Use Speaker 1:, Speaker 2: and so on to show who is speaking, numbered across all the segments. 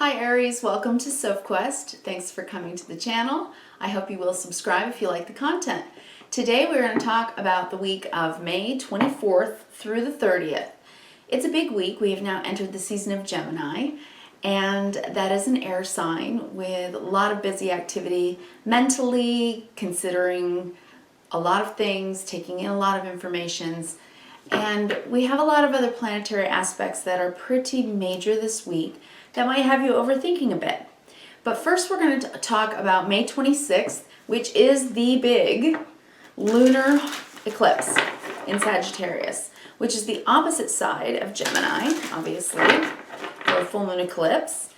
Speaker 1: Hi Aries, welcome to Sophquest. Thanks for coming to the channel. I hope you will subscribe if you like the content. Today we're going to talk about the week of May 24th through the 30th. It's a big week. We have now entered the season of Gemini, and that is an air sign with a lot of busy activity, mentally considering a lot of things, taking in a lot of informations, and we have a lot of other planetary aspects that are pretty major this week that might have you overthinking a bit. But first we're going to talk about May 26th, which is the big lunar eclipse in Sagittarius, which is the opposite side of Gemini, obviously, for a full moon eclipse.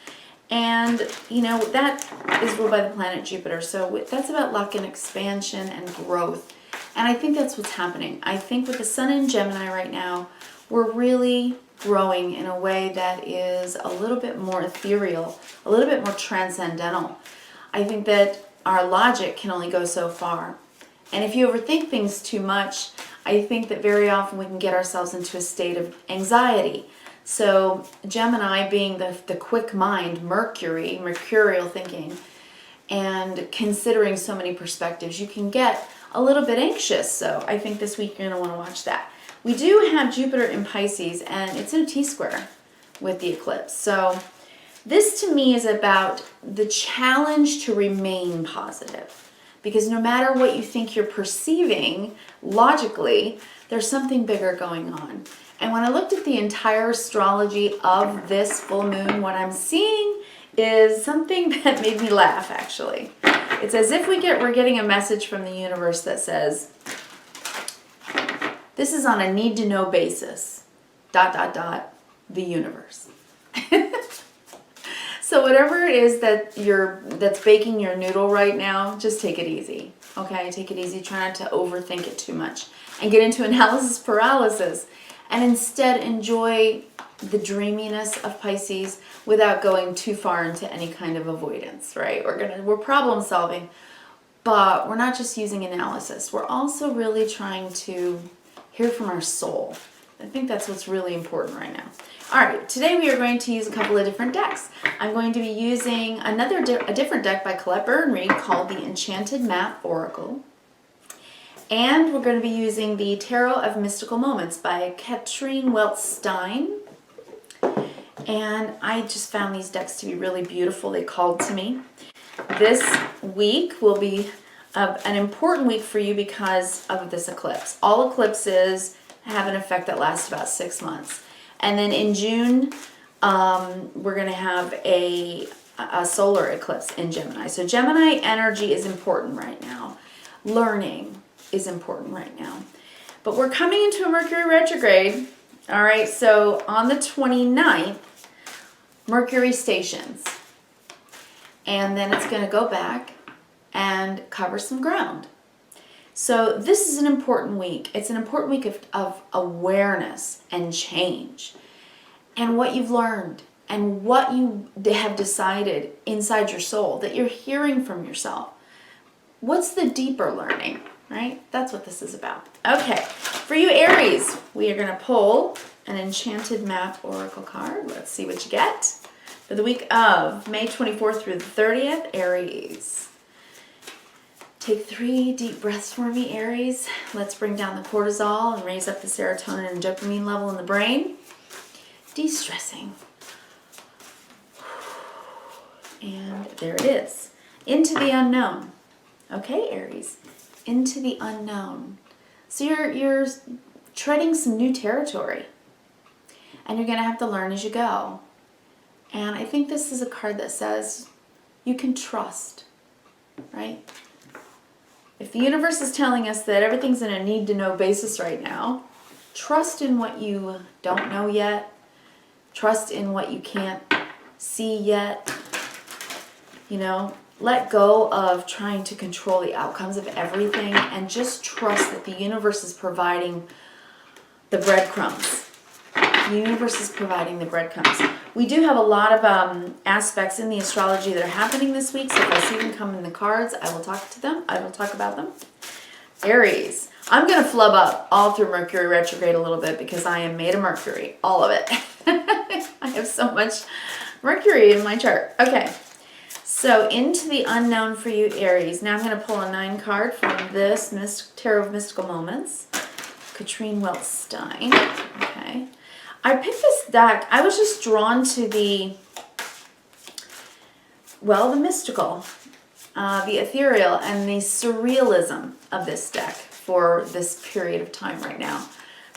Speaker 1: And, you know, that is ruled by the planet Jupiter, so that's about luck and expansion and growth. And I think that's what's happening. I think with the sun in Gemini right now, we're really growing in a way that is a little bit more ethereal, a little bit more transcendental. I think that our logic can only go so far. And if you overthink things too much, I think that very often we can get ourselves into a state of anxiety. So Gemini being the quick mind, Mercury, mercurial thinking, and considering so many perspectives, you can get a little bit anxious. So I think this week you're going to want to watch that. We do have Jupiter in Pisces, and it's in a T-square with the eclipse. So this to me is about the challenge to remain positive. Because no matter what you think you're perceiving, logically, there's something bigger going on. And when I looked at the entire astrology of this full moon, what I'm seeing is something that made me laugh, actually. It's as if we're getting a message from the universe that says, this is on a need-to-know basis, ... the universe. So whatever it is that's baking your noodle right now, just take it easy, okay? Take it easy. Try not to overthink it too much and get into analysis paralysis, and instead enjoy the dreaminess of Pisces without going too far into any kind of avoidance, right? We're problem solving, but we're not just using analysis. We're also really trying to hear from our soul. I think that's what's really important right now. All right, today we are going to use a couple of different decks. I'm going to be using a different deck by Colette Burton-Reid called the Enchanted Map Oracle. And we're going to be using the Tarot of Mystical Moments by Katrine Welch-Stein. And I just found these decks to be really beautiful. They called to me. This week will be an important week for you because of this eclipse. All eclipses have an effect that lasts about 6 months. And then in June, we're going to have a solar eclipse in Gemini. So Gemini energy is important right now. Learning is important right now. But we're coming into a Mercury retrograde. All right, so on the 29th, Mercury stations. And then it's going to go back and cover some ground. So this is an important week. It's an important week of awareness and change, and what you've learned and what you have decided inside your soul that you're hearing from yourself. What's the deeper learning, right? That's what this is about. Okay, for you Aries, we are going to pull an Enchanted Map Oracle card. Let's see what you get for the week of May 24th through the 30th, Aries. Take 3 deep breaths for me, Aries. Let's bring down the cortisol and raise up the serotonin and dopamine level in the brain. De-stressing. And there it is. Into the unknown. Okay, Aries. Into the unknown. So you're treading some new territory. And you're going to have to learn as you go. And I think this is a card that says you can trust, right? If the universe is telling us that everything's in a need-to-know basis right now, trust in what you don't know yet. Trust in what you can't see yet. You know, let go of trying to control the outcomes of everything and just trust that the universe is providing the breadcrumbs. The universe is providing the breadcrumbs. We do have a lot of aspects in the astrology that are happening this week, so if I see them come in the cards, I will talk to them. I will talk about them. Aries. I'm going to flub up all through Mercury retrograde a little bit because I am made of Mercury. All of it. I have so much Mercury in my chart. Okay. So into the unknown for you, Aries. Now I'm going to pull a 9 card from this Tarot of Mystical Moments. Katrine Weltstein. Okay. I picked this deck. I was just drawn to the mystical, the ethereal, and the surrealism of this deck for this period of time right now.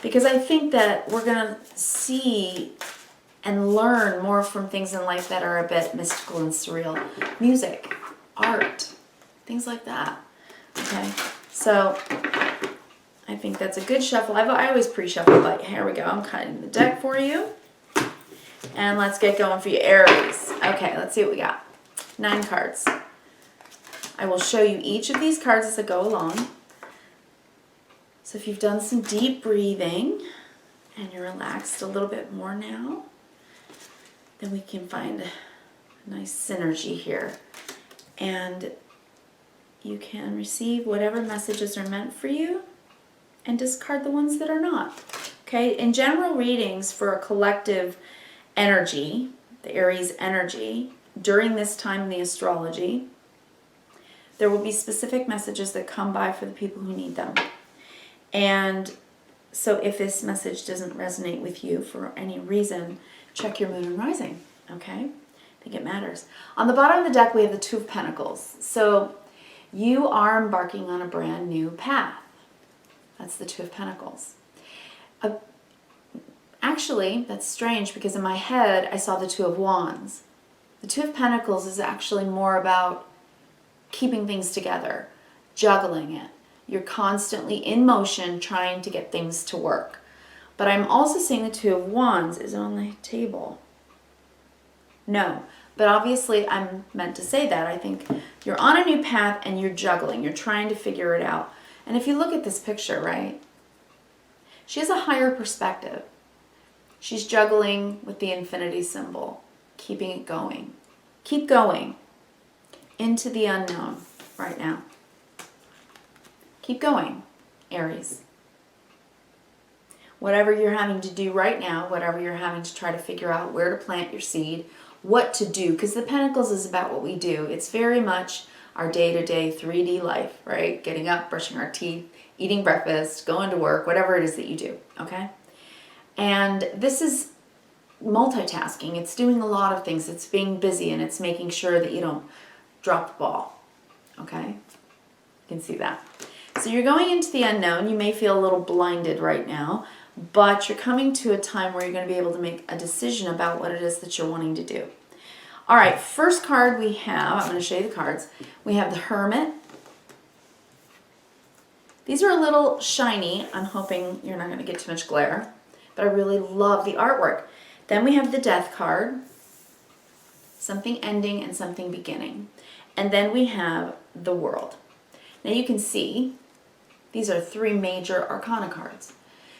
Speaker 1: Because I think that we're going to see and learn more from things in life that are a bit mystical and surreal. Music, art, things like that. Okay, so I think that's a good shuffle. I always pre-shuffle, but here we go. I'm cutting the deck for you. And let's get going for you, Aries. Okay, let's see what we got. 9 cards. I will show you each of these cards as I go along. So if you've done some deep breathing and you're relaxed a little bit more now, then we can find a nice synergy here. And you can receive whatever messages are meant for you and discard the ones that are not. Okay, in general readings for a collective energy, the Aries energy, during this time in the astrology, there will be specific messages that come by for the people who need them. And so if this message doesn't resonate with you for any reason, check your moon and rising, okay? I think it matters. On the bottom of the deck, we have the 2 of Pentacles. So you are embarking on a brand new path. That's the 2 of Pentacles. Actually, that's strange because in my head, I saw the 2 of Wands. The 2 of Pentacles is actually more about keeping things together, juggling it. You're constantly in motion trying to get things to work. But I'm also seeing the 2 of Wands is on the table. No, but obviously I'm meant to say that. I think you're on a new path and you're juggling. You're trying to figure it out. And if you look at this picture, right, she has a higher perspective. She's juggling with the infinity symbol, keeping it going. Keep going into the unknown right now. Keep going, Aries. Whatever you're having to do right now, whatever you're having to try to figure out where to plant your seed, what to do, because the Pentacles is about what we do. It's very much our day-to-day 3D life, right? Getting up, brushing our teeth, eating breakfast, going to work, whatever it is that you do, okay? And this is multitasking. It's doing a lot of things. It's being busy and it's making sure that you don't drop the ball, okay? You can see that. So you're going into the unknown. You may feel a little blinded right now, but you're coming to a time where you're going to be able to make a decision about what it is that you're wanting to do. All right, first card we have, I'm going to show you the cards. We have the Hermit. These are a little shiny. I'm hoping you're not going to get too much glare, but I really love the artwork. Then we have the Death card, something ending and something beginning. And then we have the World. Now you can see these are 3 major arcana cards.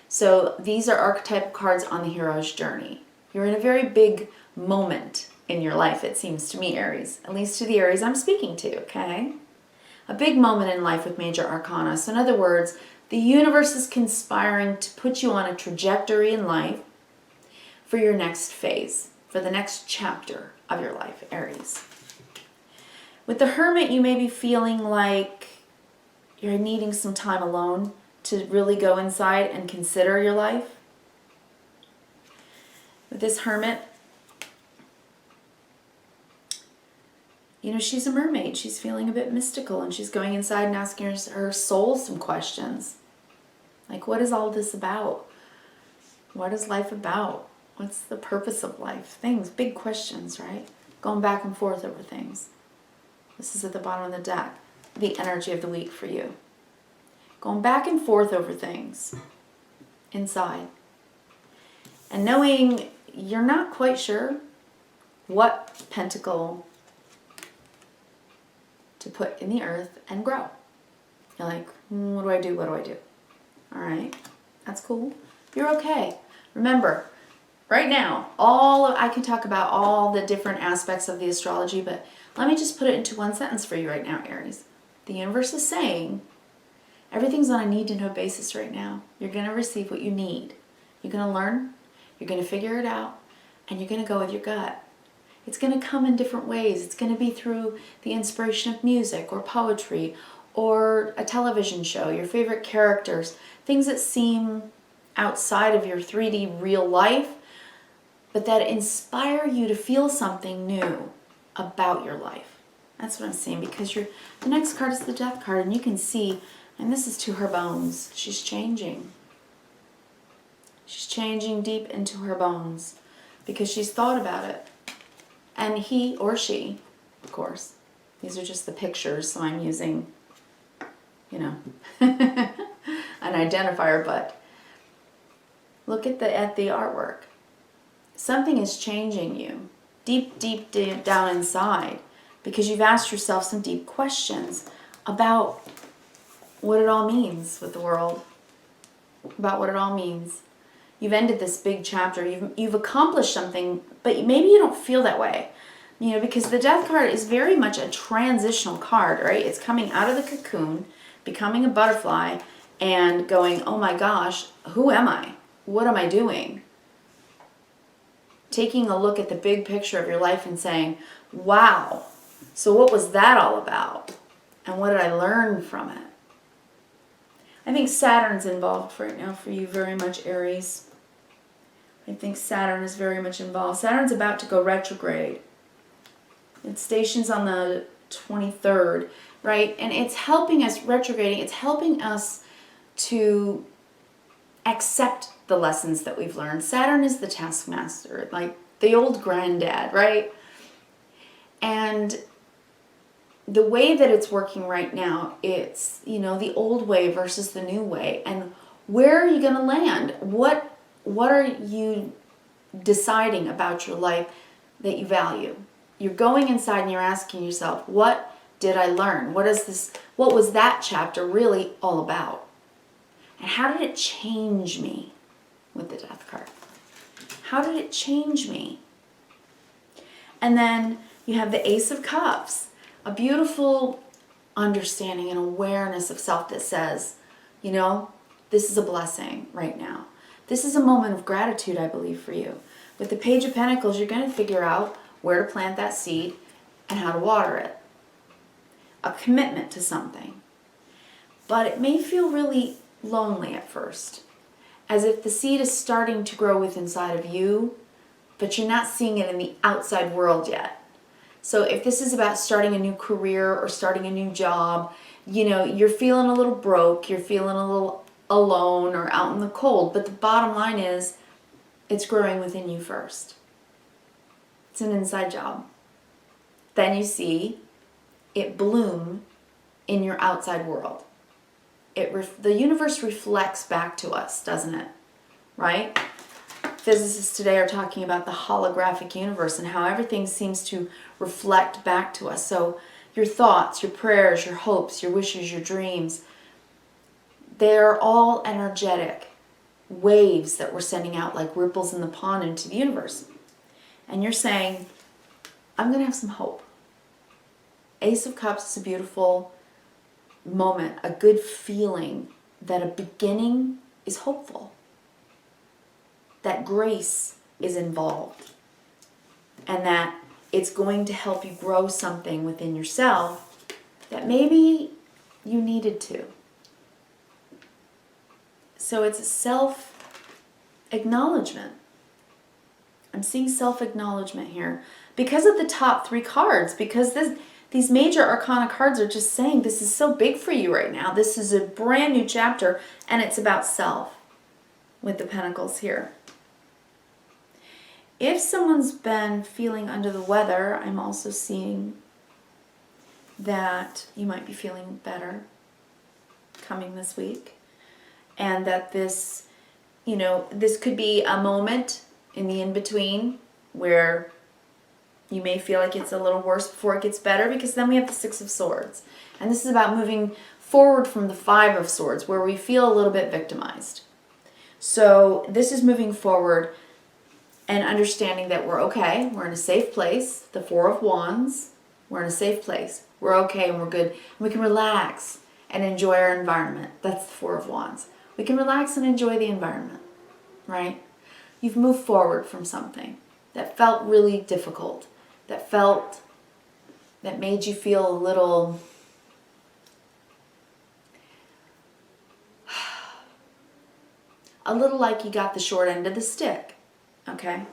Speaker 1: So these are archetypal cards on the hero's journey. You're in a very big moment in your life, it seems to me, Aries. At least to the Aries I'm speaking to, okay? A big moment in life with major arcana. So in other words, the universe is conspiring to put you on a trajectory in life for your next phase, for the next chapter of your life, Aries. With the Hermit, you may be feeling like you're needing some time alone to really go inside and consider your life. With this Hermit, you know, she's a mermaid. She's feeling a bit mystical and she's going inside and asking her soul some questions. Like, what is all this about? What is life about? What's the purpose of life? Things, big questions, right? Going back and forth over things. This is at the bottom of the deck. The energy of the week for you. Going back and forth over things inside. And knowing you're not quite sure what pentacle to put in the earth and grow. You're like, what do I do? What do I do? All right, that's cool. You're okay. Remember, right now, I can talk about all the different aspects of the astrology, but let me just put it into one sentence for you right now, Aries. The universe is saying everything's on a need-to-know basis right now. You're going to receive what you need. You're going to learn, you're going to figure it out, and you're going to go with your gut. It's going to come in different ways. It's going to be through the inspiration of music or poetry or a television show, your favorite characters, things that seem outside of your 3D real life, but that inspire you to feel something new about your life. That's what I'm saying, because the next card is the Death card, and you can see, and this is to her bones. She's changing. She's changing deep into her bones because she's thought about it. And he or she, of course, these are just the pictures, so I'm using, you know, an identifier, but look at the artwork. Something is changing you deep, deep down inside because you've asked yourself some deep questions about what it all means with the world, about what it all means. You've ended this big chapter. You've accomplished something, but maybe you don't feel that way. You know, because the Death card is very much a transitional card, right? It's coming out of the cocoon, becoming a butterfly, and going, oh my gosh, who am I? What am I doing? Taking a look at the big picture of your life and saying, wow, so what was that all about? And what did I learn from it? I think Saturn's involved right now for you very much, Aries. I think Saturn is very much involved. Saturn's about to go retrograde. It stations on the 23rd, right? And it's helping us, retrograding, it's helping us to accept the lessons that we've learned. Saturn is the taskmaster, like the old granddad, right? And the way that it's working right now, it's, you know, the old way versus the new way. And where are you going to land? What are you deciding about your life that you value? You're going inside and you're asking yourself, what did I learn? What was that chapter really all about? And how did it change me with the Death card? How did it change me? And then you have the Ace of Cups, a beautiful understanding and awareness of self that says, you know, this is a blessing right now. This is a moment of gratitude, I believe, for you. With the Page of Pentacles, you're going to figure out where to plant that seed and how to water it. A commitment to something. But it may feel really lonely at first, as if the seed is starting to grow within inside of you, but you're not seeing it in the outside world yet. So if this is about starting a new career or starting a new job, you know, you're feeling a little broke, you're feeling a little alone or out in the cold, but the bottom line is it's growing within you first. It's an inside job. Then you see it bloom in your outside world. The universe reflects back to us, doesn't it? Right? Physicists today are talking about the holographic universe and how everything seems to reflect back to us. So your thoughts, your prayers, your hopes, your wishes, your dreams, they're all energetic waves that we're sending out like ripples in the pond into the universe. And you're saying, I'm going to have some hope. Ace of Cups is a beautiful moment, a good feeling that a beginning is hopeful. That grace is involved. And that it's going to help you grow something within yourself that maybe you needed to. So it's a self-acknowledgement. I'm seeing self-acknowledgement here. Because of the top three cards, because these major arcana cards are just saying this is so big for you right now. This is a brand new chapter, and it's about self with the Pentacles here. If someone's been feeling under the weather, I'm also seeing that you might be feeling better coming this week. And that this, you know, this could be a moment in the in-between where you may feel like it's a little worse before it gets better, because then we have the Six of Swords. And this is about moving forward from the Five of Swords, where we feel a little bit victimized. So this is moving forward and understanding that we're okay, we're in a safe place. The Four of Wands, we're in a safe place. We're okay and we're good. And we can relax and enjoy our environment. That's the Four of Wands. We can relax and enjoy the environment, right? You've moved forward from something that felt really difficult. that made you feel a little like you got the short end of the stick, okay?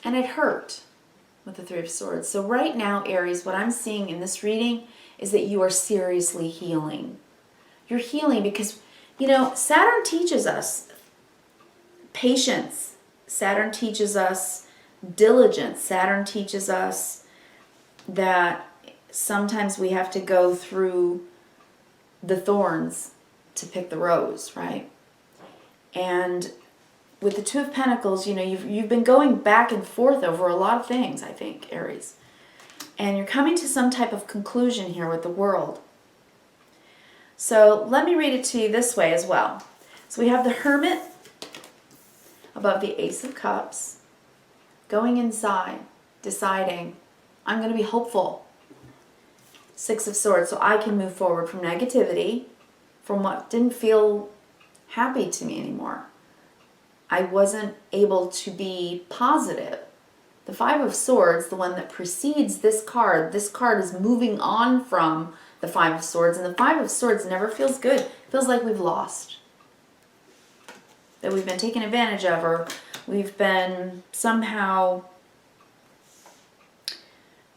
Speaker 1: And it hurt with the Three of Swords. So right now, Aries, what I'm seeing in this reading is that you are seriously healing. You're healing because, you know, Saturn teaches us patience. Saturn teaches us diligence. Saturn teaches us that sometimes we have to go through the thorns to pick the rose, right? And with the Two of Pentacles, you know, you've been going back and forth over a lot of things, I think, Aries. And you're coming to some type of conclusion here with the World. So let me read it to you this way as well. So we have the Hermit above the Ace of Cups, going inside, deciding, I'm going to be hopeful. Six of Swords, so I can move forward from negativity, from what didn't feel happy to me anymore. I wasn't able to be positive. The Five of Swords, the one that precedes this card is moving on from the Five of Swords, and the Five of Swords never feels good. It feels like we've lost. That we've been taken advantage of, or we've been somehow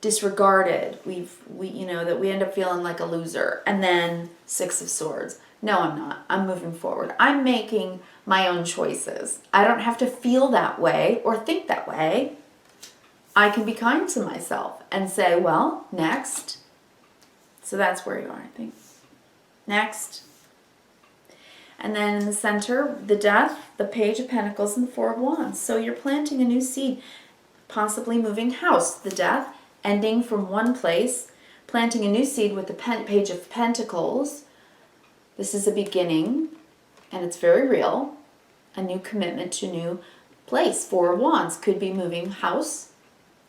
Speaker 1: disregarded. You know, that we end up feeling like a loser. And then Six of Swords. No, I'm not. I'm moving forward. I'm making my own choices. I don't have to feel that way or think that way. I can be kind to myself and say, well, next. So that's where you are, I think. Next. And then in the center, the Death, the Page of Pentacles, and the Four of Wands. So you're planting a new seed, possibly moving house. The Death, ending from one place, planting a new seed with the Page of Pentacles. This is a beginning, and it's very real. A new commitment to a new place. Four of Wands could be moving house,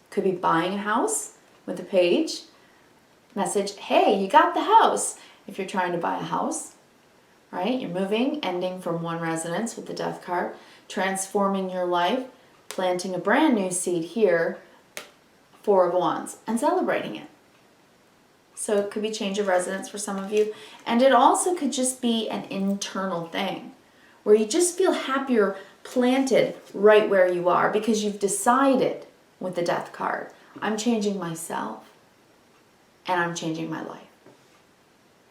Speaker 1: could be buying a house with the Page. Message, hey, you got the house if you're trying to buy a house, right? You're moving, ending from one residence with the Death card, transforming your life, planting a brand new seed here, Four of Wands, and celebrating it. So it could be change of residence for some of you. And it also could just be an internal thing where you just feel happier planted right where you are because you've decided with the Death card, I'm changing myself and I'm changing my life.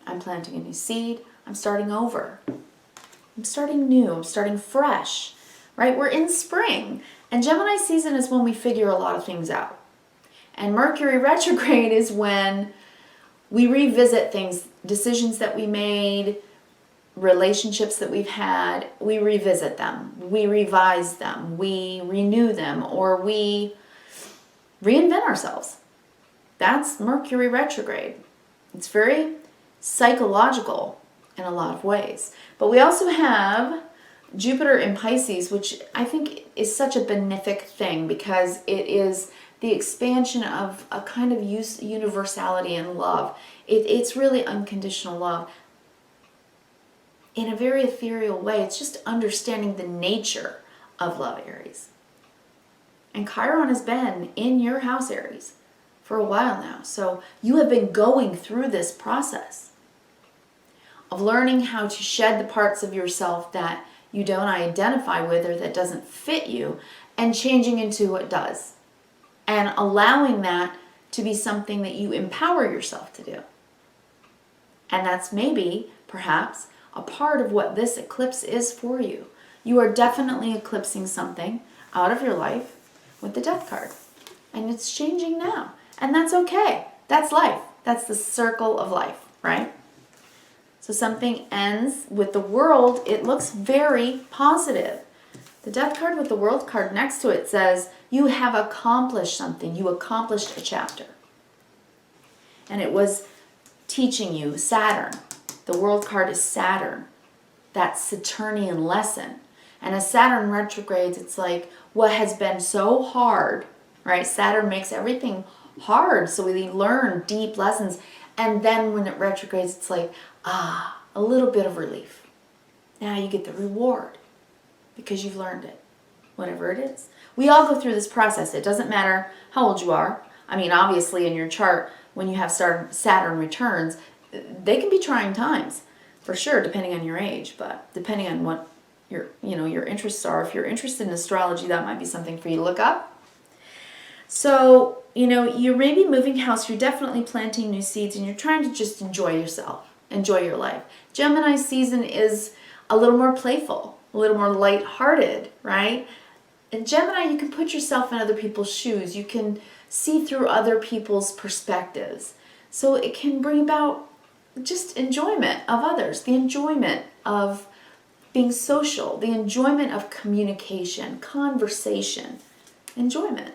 Speaker 1: I'm planting a new seed. I'm starting over. I'm starting new. I'm starting fresh, right? We're in spring. And Gemini season is when we figure a lot of things out. And Mercury retrograde is when we revisit things, decisions that we made, relationships that we've had, we revisit them, we revise them, we renew them, or we reinvent ourselves. That's Mercury retrograde. It's very psychological in a lot of ways. But we also have Jupiter in Pisces, which I think is such a benefic thing because it is the expansion of a kind of universality and love. It's really unconditional love. In a very ethereal way, it's just understanding the nature of love, Aries. And Chiron has been in your house, Aries, for a while now. So you have been going through this process of learning how to shed the parts of yourself that you don't identify with or that doesn't fit you and changing into what does. And allowing that to be something that you empower yourself to do. And that's maybe, perhaps, a part of what this eclipse is for you. You are definitely eclipsing something out of your life with the Death card. And it's changing now. And that's okay. That's life. That's the circle of life, right? So something ends with the World. It looks very positive. The Death card with the World card next to it says, you have accomplished something. You accomplished a chapter. And it was teaching you Saturn. The World card is Saturn. That Saturnian lesson. And as Saturn retrogrades, it's like what has been so hard, right? Saturn makes everything hard. So we learn deep lessons. And then when it retrogrades, it's like, a little bit of relief. Now you get the reward because you've learned it, whatever it is. We all go through this process. It doesn't matter how old you are. I mean, obviously in your chart, when you have Saturn returns, they can be trying times, for sure, depending on your age, but depending on what your, your interests are. If you're interested in astrology, that might be something for you to look up. So, you're maybe moving house, you're definitely planting new seeds, and you're trying to just enjoy yourself, enjoy your life. Gemini season is a little more playful, a little more lighthearted, right? In Gemini, you can put yourself in other people's shoes. You can see through other people's perspectives. So it can bring about just enjoyment of others, the enjoyment of being social, the enjoyment of communication, conversation, enjoyment.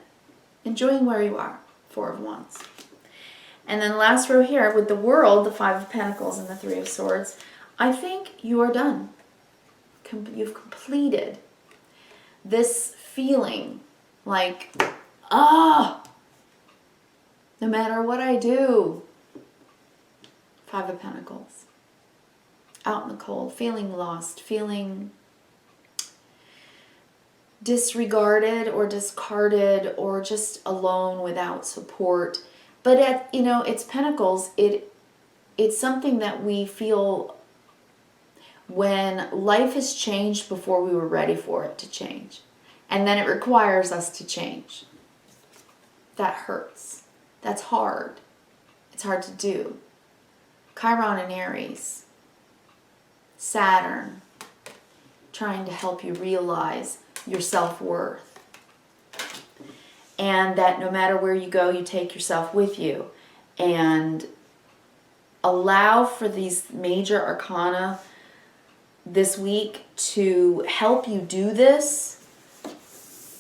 Speaker 1: Enjoying where you are, Four of Wands. And then last row here with the World, the Five of Pentacles and the Three of Swords, I think you are done. You've completed this feeling like, no matter what I do. Five of Pentacles. Out in the cold, feeling lost, feeling disregarded or discarded or just alone without support. But it's Pentacles. It's something that we feel when life has changed before we were ready for it to change. And then it requires us to change. That hurts. That's hard. It's hard to do. Chiron and Aries. Saturn. Trying to help you realize your self-worth. And that no matter where you go, you take yourself with you. And allow for these major arcana this week to help you do this,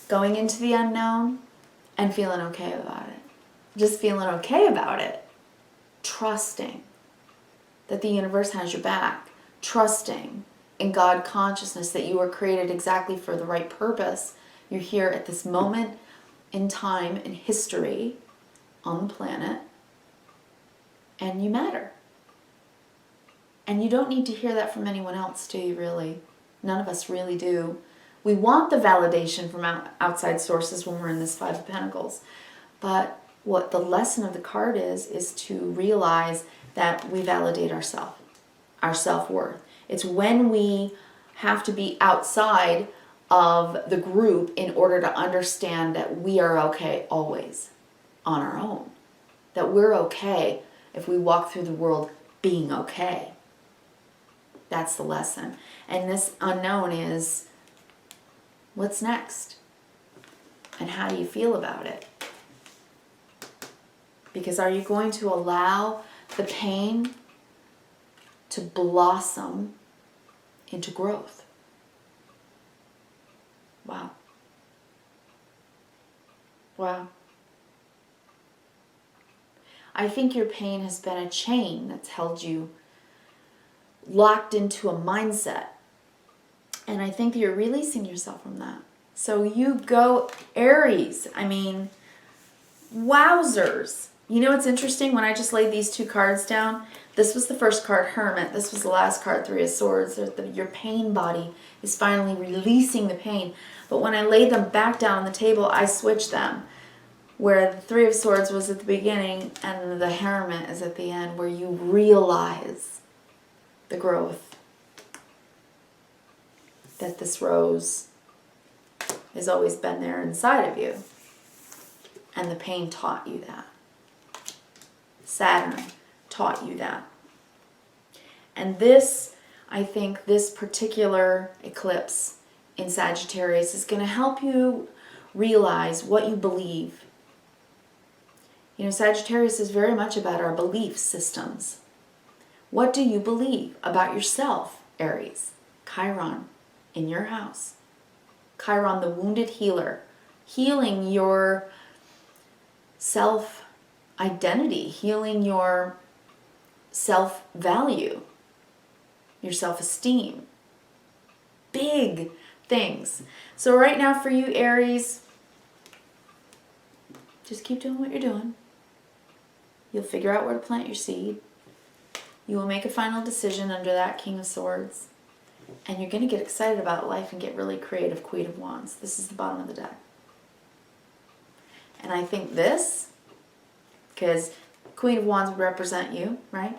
Speaker 1: going into the unknown and feeling okay about it. Just feeling okay about it. Trusting that the universe has your back. Trusting in God consciousness that you were created exactly for the right purpose. You're here at this moment in time, in history, on the planet, and you matter. And you don't need to hear that from anyone else, do you really? None of us really do. We want the validation from outside sources when we're in this Five of Pentacles. But what the lesson of the card is to realize that we validate ourselves, our self-worth. It's when we have to be outside of the group in order to understand that we are okay always on our own. That we're okay if we walk through the world being okay. That's the lesson. And this unknown is, what's next? And how do you feel about it? Because are you going to allow the pain to blossom into growth? Wow. Wow. I think your pain has been a chain that's held you locked into a mindset. And I think that you're releasing yourself from that. So you go, Aries. I mean, wowzers. You know what's interesting? When I just laid these two cards down, this was the first card, Hermit. This was the last card, Three of Swords. Your pain body is finally releasing the pain. But when I laid them back down on the table, I switched them. Where the Three of Swords was at the beginning and the Hermit is at the end, where you realize the growth. That this rose has always been there inside of you. And the pain taught you that. Saturn taught you that. And this, I think, this particular eclipse in Sagittarius is going to help you realize what you believe. You know, Sagittarius is very much about our belief systems. What do you believe about yourself, Aries? Chiron in your house. Chiron, the wounded healer, healing your self-identity, healing your self-value, your self-esteem. Big things. So right now for you, Aries, just keep doing what you're doing. You'll figure out where to plant your seed. You will make a final decision under that King of Swords. And you're going to get excited about life and get really creative, Queen of Wands. This is the bottom of the deck. And I think this because Queen of Wands would represent you, right?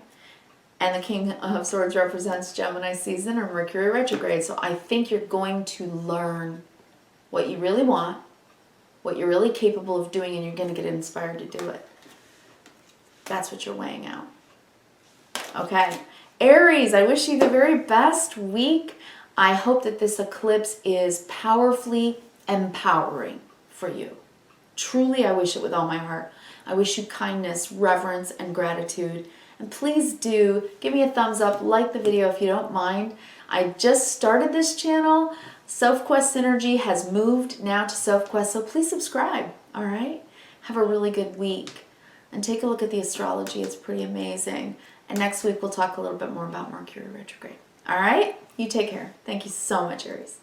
Speaker 1: And the King of Swords represents Gemini season or Mercury retrograde. So I think you're going to learn what you really want, what you're really capable of doing, and you're going to get inspired to do it. That's what you're weighing out. Okay. Aries, I wish you the very best week. I hope that this eclipse is powerfully empowering for you. Truly, I wish it with all my heart. I wish you kindness, reverence, and gratitude. And please do give me a thumbs up, like the video if you don't mind. I just started this channel. Sophquest Energy has moved now to Sophquest, so please subscribe, all right? Have a really good week. And take a look at the astrology. It's pretty amazing. And next week we'll talk a little bit more about Mercury retrograde. All right? You take care. Thank you so much, Aries.